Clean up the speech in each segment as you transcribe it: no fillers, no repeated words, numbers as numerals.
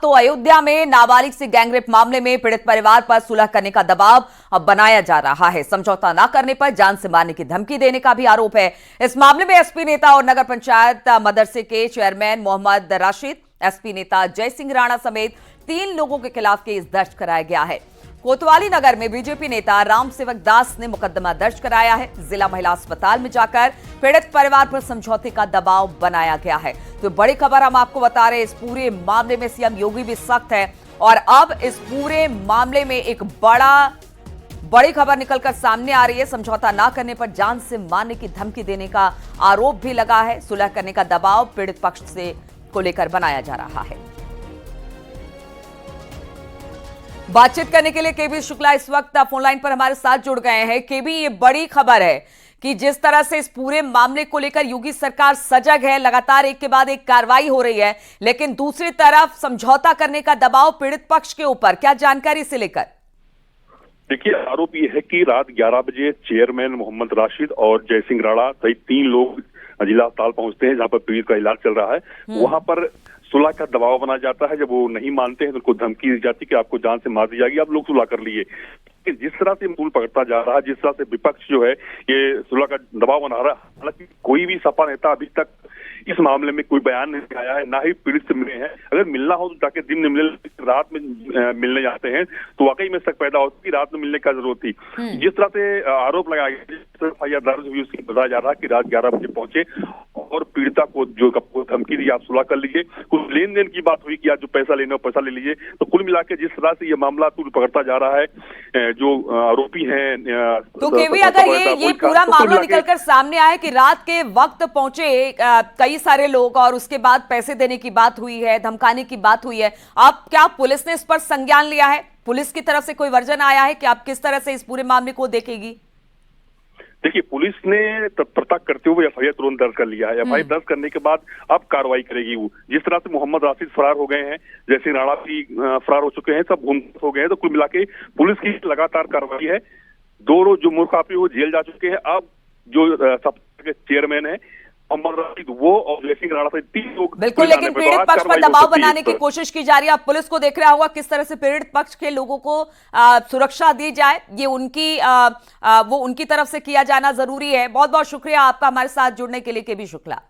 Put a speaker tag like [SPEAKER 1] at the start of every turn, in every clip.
[SPEAKER 1] तो अयोध्या में नाबालिग से गैंगरेप मामले में पीड़ित परिवार पर सुलह करने का दबाव अब बनाया जा रहा है। समझौता न करने पर जान से मारने की धमकी देने का भी आरोप है। इस मामले में एसपी नेता और नगर पंचायत मदरसे के चेयरमैन मोहम्मद राशिद, एसपी नेता जय सिंह राणा समेत 3 लोगों के खिलाफ केस दर्ज कराया गया है। कोतवाली नगर में बीजेपी नेता राम सेवक दास ने मुकदमा दर्ज कराया है। जिला महिला अस्पताल में जाकर पीड़ित परिवार पर समझौते का दबाव बनाया गया है। तो बड़ी खबर हम आपको बता रहे हैं, इस पूरे मामले में सीएम योगी भी सख्त है और अब इस पूरे मामले में एक बड़ी खबर निकलकर सामने आ रही है। समझौता ना करने पर जान से मारने की धमकी देने का आरोप भी लगा है। सुलह करने का दबाव पीड़ित पक्ष से को लेकर बनाया जा रहा है। बातचीत करने के लिए केबी शुक्ला इस वक्त फोनलाइन पर हमारे साथ जुड़ गए हैं। केबी, ये बड़ी खबर है कि जिस तरह से इस पूरे मामले को लेकर योगी सरकार सजग है, लगातार एक के बाद एक कार्रवाई हो रही है, लेकिन दूसरी तरफ समझौता करने का दबाव पीड़ित पक्ष के ऊपर, क्या जानकारी इसे लेकर?
[SPEAKER 2] देखिए, आरोप यह है कि रात 11 बजे चेयरमैन मोहम्मद राशिद और जय सिंह राणा सहित 3 लोग जिला अस्पताल पहुंचते हैं जहां पर पीड़ित का इलाज चल रहा है। वहां पर सुलह का दबाव बना जाता है। जब वो नहीं मानते हैं तो उनको धमकी दी जाती है कि आपको जान से मार दी जाएगी, आप लोग सुलह कर लिए। जिस तरह से मूल पकड़ता जा रहा है, जिस तरह से विपक्ष जो है ये सुलह का दबाव बना रहा है, हालांकि कोई भी सपा नेता अभी तक इस मामले में कोई बयान नहीं आया है, ना ही पीड़ित से मिले हैं। अगर मिलना हो तो जाके दिन में मिले, रात में मिलने जाते हैं तो वाकई में शक पैदा होता है कि रात में मिलने का जरूरत थी। जिस तरह से आरोप लगाया गया, एफआईआर दर्ज हुई, उसकी बताया जा रहा है कि रात 11 बजे पहुंचे और पीड़िता को जो धमकी दी, आप सुलह कर लीजिए। कुछ लेन देन की बात हुई कि आप जो पैसा लेना हो पैसा ले लीजिए। तो कुल मिला के जिस तरह से ये मामला तूल पकड़ता जा रहा है, जो आरोपी हैं,
[SPEAKER 1] तो केवी, अगर ये पूरा मामला निकलकर सामने आया कि रात के वक्त पहुंचे कई सारे लोग और उसके बाद पैसे देने की बात हुई है, धमकाने की बात हुई है, अब क्या पुलिस ने इस पर संज्ञान लिया है? पुलिस की तरफ से कोई वर्जन आया है कि आप किस तरह से इस पूरे मामले को देखेगी?
[SPEAKER 2] देखिए, पुलिस ने तत्परता करते हुए एफआईआर तुरंत दर्ज कर लिया है। एफआईआर दर्ज करने के बाद अब कार्रवाई करेगी वो। जिस तरह से मोहम्मद राशिद फरार हो गए हैं, जैसे राणा भी फरार हो चुके हैं, सब गुम हो गए हैं, तो कुल मिला के पुलिस की लगातार कार्रवाई है। 2 जो मूर्ख आरोपी वो जेल जा चुके हैं। अब जो सपा के चेयरमैन है मोहम्मद राशिद, वो और जय सिंह राणा से 3 लोग
[SPEAKER 1] बिल्कुल, लेकिन पीड़ित पक्ष पर दबाव बनाने की कोशिश की जा रही है। अब पुलिस को देख रहा होगा किस तरह से पीड़ित पक्ष के लोगों को सुरक्षा दी जाए, ये वो उनकी तरफ से किया जाना जरूरी है। बहुत बहुत शुक्रिया आपका हमारे साथ जुड़ने के लिए, केबी शुक्ला।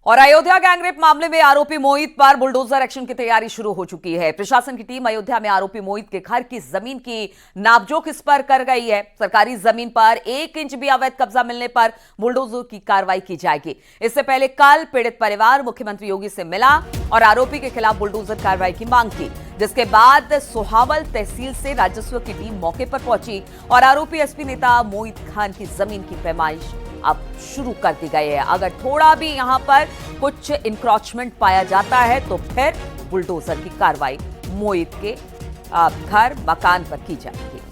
[SPEAKER 1] और अयोध्या गैंगरेप मामले में आरोपी मोहित पर बुलडोजर एक्शन की तैयारी शुरू हो चुकी है। प्रशासन की टीम अयोध्या में आरोपी मोहित के घर की जमीन की नापजोख इस पर कर गई है। सरकारी जमीन पर 1 इंच भी अवैध कब्जा मिलने पर बुलडोजर की कार्रवाई की जाएगी। इससे पहले कल पीड़ित परिवार मुख्यमंत्री योगी से मिला और आरोपी के खिलाफ बुलडोजर कार्रवाई की मांग की, जिसके बाद सोहावल तहसील से राजस्व की टीम मौके पर पहुंची और आरोपी एसपी नेता मोहित खान की जमीन की पैमाइश अब शुरू कर दी गई है। अगर थोड़ा भी यहां पर कुछ इंक्रोचमेंट पाया जाता है तो फिर बुलडोजर की कार्रवाई मोहित के घर मकान पर की जाएगी।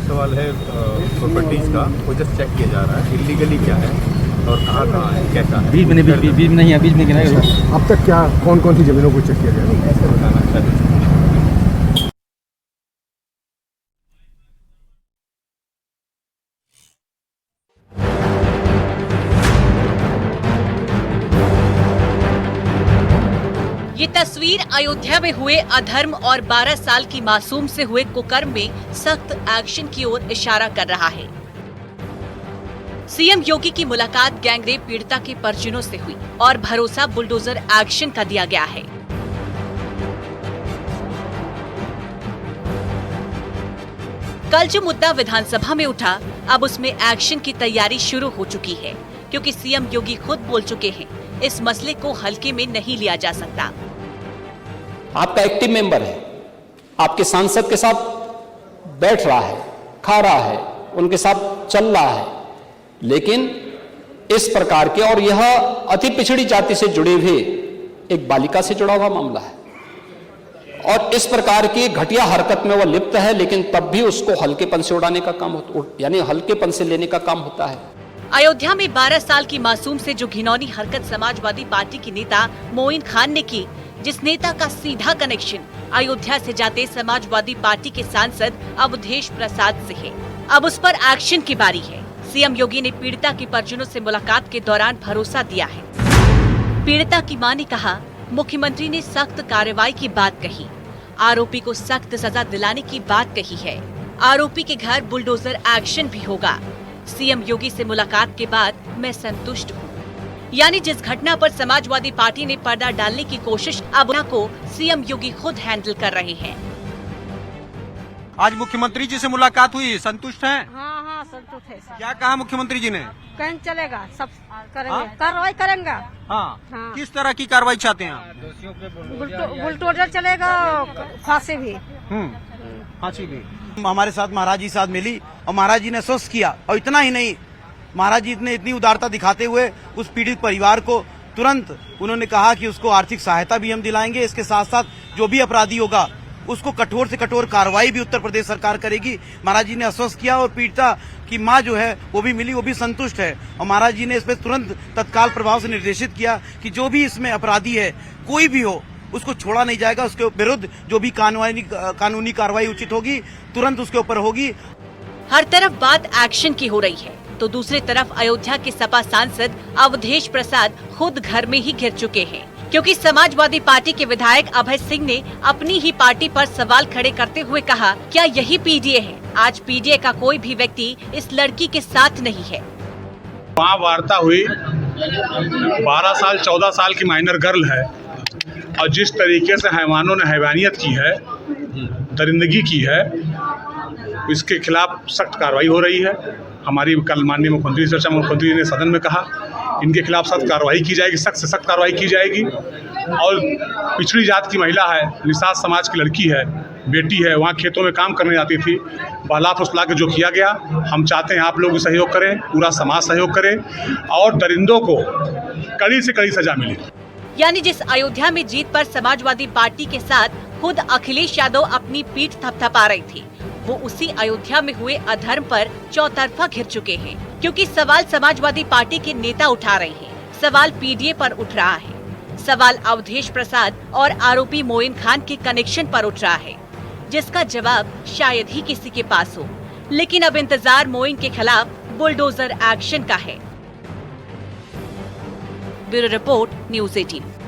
[SPEAKER 3] सवाल है प्रॉपर्टीज का, वो जस्ट चेक किया जा रहा है इलीगली क्या है और कहाँ है, कैसा है। बीच में नहीं है, बीच में गिरा।
[SPEAKER 4] अब तक क्या कौन कौन सी जमीनों को चेक किया गया?
[SPEAKER 5] ये तस्वीर अयोध्या में हुए अधर्म और 12 साल की मासूम से हुए कुकर्म में सख्त एक्शन की ओर इशारा कर रहा है। सीएम योगी की मुलाकात गैंगरेप पीड़िता के परिजनों से हुई और भरोसा बुलडोजर एक्शन का दिया गया है। कल जो मुद्दा विधानसभा में उठा, अब उसमें एक्शन की तैयारी शुरू हो चुकी है, क्योंकि सीएम योगी खुद बोल चुके हैं इस मसले को हल्के में नहीं लिया जा सकता।
[SPEAKER 6] आपका एक्टिव मेंबर है, आपके सांसद के साथ बैठ रहा है, खा रहा है, उनके साथ चल रहा है, लेकिन इस प्रकार के, और यह अति पिछड़ी जाति से जुड़े हुए एक बालिका से जुड़ा हुआ मामला है और इस प्रकार की घटिया हरकत में वह लिप्त है, लेकिन तब भी उसको हल्केपन से उड़ाने का काम होता, यानी हल्केपन से लेने का काम होता है।
[SPEAKER 5] अयोध्या में 12 साल की मासूम से जो घिनौनी हरकत समाजवादी पार्टी के नेता मोइन खान ने की, जिस नेता का सीधा कनेक्शन अयोध्या से जाते समाजवादी पार्टी के सांसद अवधेश प्रसाद से है, अब उस पर एक्शन की बारी है। सीएम योगी ने पीड़िता के परिजनों से मुलाकात के दौरान भरोसा दिया है। पीड़िता की मां ने कहा, मुख्यमंत्री ने सख्त कार्रवाई की बात कही, आरोपी को सख्त सजा दिलाने की बात कही है, आरोपी के घर बुलडोजर एक्शन भी होगा। सीएम योगी से मुलाकात के बाद मैं संतुष्ट हूँ। यानी जिस घटना पर समाजवादी पार्टी ने पर्दा डालने की कोशिश, अब को सीएम योगी खुद हैंडल कर रहे हैं।
[SPEAKER 7] आज मुख्यमंत्री जी से मुलाकात हुई, संतुष्ट हैं?
[SPEAKER 8] हाँ हाँ संतुष्ट है सर।
[SPEAKER 7] क्या कहा मुख्यमंत्री जी ने?
[SPEAKER 8] कहीं चलेगा, सब करेंगे, कार्रवाई करेंगे।
[SPEAKER 7] हाँ,
[SPEAKER 8] हाँ।
[SPEAKER 7] किस तरह की कार्रवाई चाहते हैं आप?
[SPEAKER 8] बुलडोजर चलेगा, फांसी भी।
[SPEAKER 7] फांसी भी।
[SPEAKER 9] हमारे साथ महाराज जी साथ मिली और महाराज जी ने स्वस्थ किया, और इतना ही नहीं, महाराज जी ने इतनी उदारता दिखाते हुए उस पीड़ित परिवार को तुरंत उन्होंने कहा कि उसको आर्थिक सहायता भी हम दिलाएंगे, इसके साथ साथ जो भी अपराधी होगा उसको कठोर से कठोर कार्रवाई भी उत्तर प्रदेश सरकार करेगी। महाराज जी ने आश्वस्त किया और पीड़िता की मां जो है वो भी मिली, वो भी संतुष्ट है, और महाराज जी ने इस पर तुरंत तत्काल प्रभाव से निर्देशित किया कि जो भी इसमें अपराधी है, कोई भी हो, उसको छोड़ा नहीं जाएगा, उसके विरुद्ध जो भी कानूनी कार्रवाई उचित होगी तुरंत उसके ऊपर होगी।
[SPEAKER 5] हर तरफ बात एक्शन की हो रही है, तो दूसरी तरफ अयोध्या के सपा सांसद अवधेश प्रसाद खुद घर में ही घिर चुके हैं, क्योंकि समाजवादी पार्टी के विधायक अभय सिंह ने अपनी ही पार्टी पर सवाल खड़े करते हुए कहा, क्या यही पीडीए है? आज पीडीए का कोई भी व्यक्ति इस लड़की के साथ नहीं है।
[SPEAKER 10] वहाँ वार्ता हुई, 12 साल 14 साल की माइनर गर्ल है, और जिस तरीके से हैवानों ने हैवानियत की है, दरिंदगी की है, इसके खिलाफ सख्त कार्रवाई हो रही है। हमारी कल माननीय मुख्यमंत्री चर्चा मुख्यमंत्री ने सदन में कहा, इनके खिलाफ सख्त कार्रवाई की जाएगी, सख्त से सख्त कार्रवाई की जाएगी। और पिछड़ी जात की महिला है, निषाद समाज की लड़की है, बेटी है, वहाँ खेतों में काम करने जाती थी, बहला फुसला के जो किया गया, हम चाहते हैं आप लोग सहयोग करें, पूरा समाज सहयोग करे और दरिंदों को कड़ी से कड़ी सजा मिले।
[SPEAKER 5] यानी जिस अयोध्या में जीत पर समाजवादी पार्टी के साथ खुद अखिलेश यादव अपनी पीठ थपथपा रही थी, वो उसी अयोध्या में हुए अधर्म पर चौतरफा घिर चुके हैं, क्योंकि सवाल समाजवादी पार्टी के नेता उठा रहे हैं, सवाल पीडीए पर उठ रहा है, सवाल अवधेश प्रसाद और आरोपी मोइन खान के कनेक्शन पर उठ रहा है, जिसका जवाब शायद ही किसी के पास हो। लेकिन अब इंतजार मोइन के खिलाफ बुलडोजर एक्शन का है। Bureau report, news 18।